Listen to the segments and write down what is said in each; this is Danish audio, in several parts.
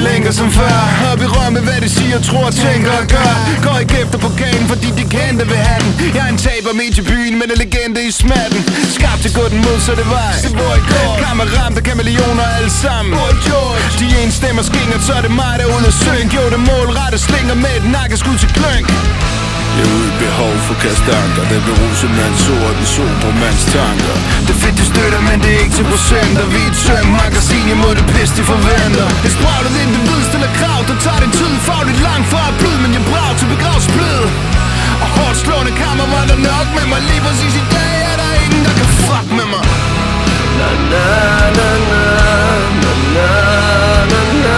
lænker som før. Op i rør med hvad de siger, tror, tænker og gør. Går ikke efter pokalen, fordi de kendte vil have den. Jeg er en taber midt i byen, men en legende i smatten. Skarpt til gå den modsatte vej. Kammerat, der kan millioner alle sammen. De ene stemmer skinger, så er det mig der ude at synge. Jo, det målrette slinger med et nakkeskud til klønk. Jeg er ude behov for kastanker. Den beruse mands ord, den sol på mands tanker. Det er fedt, de støtter, men det er ikke til procenter. Vi er et søm magasin imod det pis, de forventer. Det spraglet individ stiller krav, der tager din tid. Fagligt langt fra at blød, men jeg brav til begravsblød. Og hårdt slående kammer var der nok med mig. Lige præcis i dag er der ingen, der kan fuck med mig. Na na na na na na na na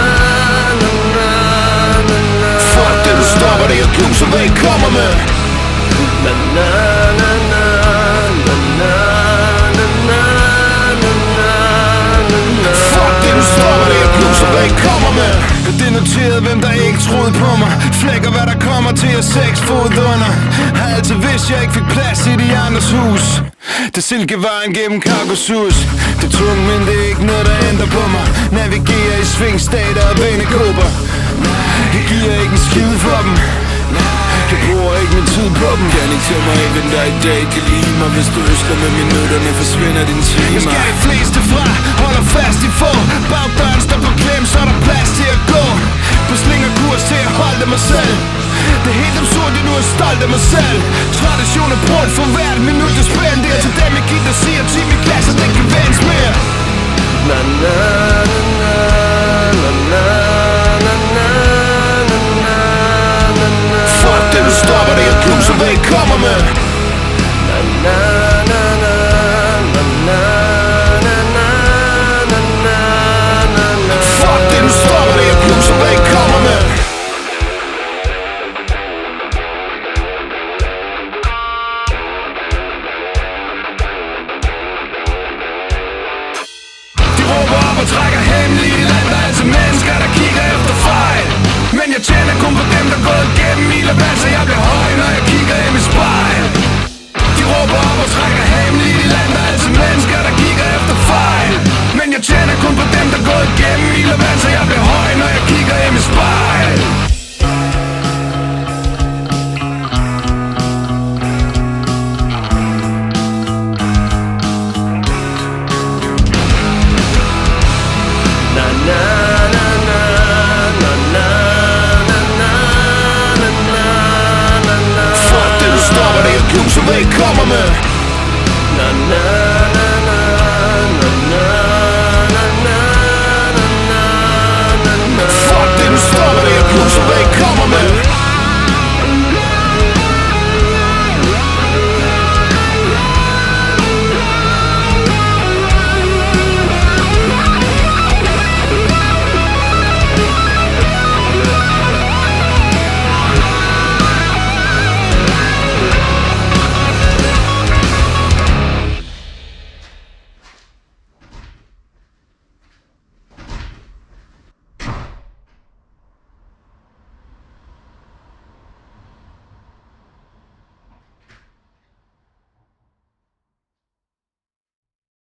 na na. Fuck det, du stopper det, jeg knuser, hvad I kommer med. Na na na na na na na na na na. Fuck det, du stopper det, jeg knuser, hvad I kommer med. Det er noteret, hvem der ikke troede på mig. Flækker hvad der kommer til at 6 fod under. Har altid vidst, jeg ikke fik plads i de andres hus. Det silkevejen gennem Kaukasus. Det er tungt, men det er ikke noget, der ændrer på mig. Navigerer i svingstater og banekåber. Jeg giver ikke en skid for dem. Jeg bruger ikke min tid på dem. Kan ikke tage mig af, hvem der i dag kan lide mig. Hvis du øsker med minutterne, forsvinder din timer. Jeg skal ikke fleste fra, holder fast i få. Bagdøren står på klem, så er der plads til at gå. På slingerkurs til at holde mig selv. Det er helt absurd, at du er stolt af mig selv. Tradition er brugt for hvert minut, jeg spenderer. Til dem jeg giver, der siger, at min klasse, det kan vendes mere. Na na na na na na na na na na. Fuck det, du stopper det, jeg knuser, hvad I kommer med. Na na na na na na na na na na. Fuck det, du stopper det, jeg knuser, hvad I kommer med. Og trækker hemmelige land, der er altså mennesker, der kigger efter fejl. Men jeg tjener kun på dem, der går igennem milervand, så jeg bliver høj, når jeg kigger ind i spejl. De råber op og trækker hemmelige land, der er altså mennesker, der kigger efter fejl. Men jeg tjener kun på dem, der går igennem milervand, så jeg bliver høj, når jeg kigger ind i spejl.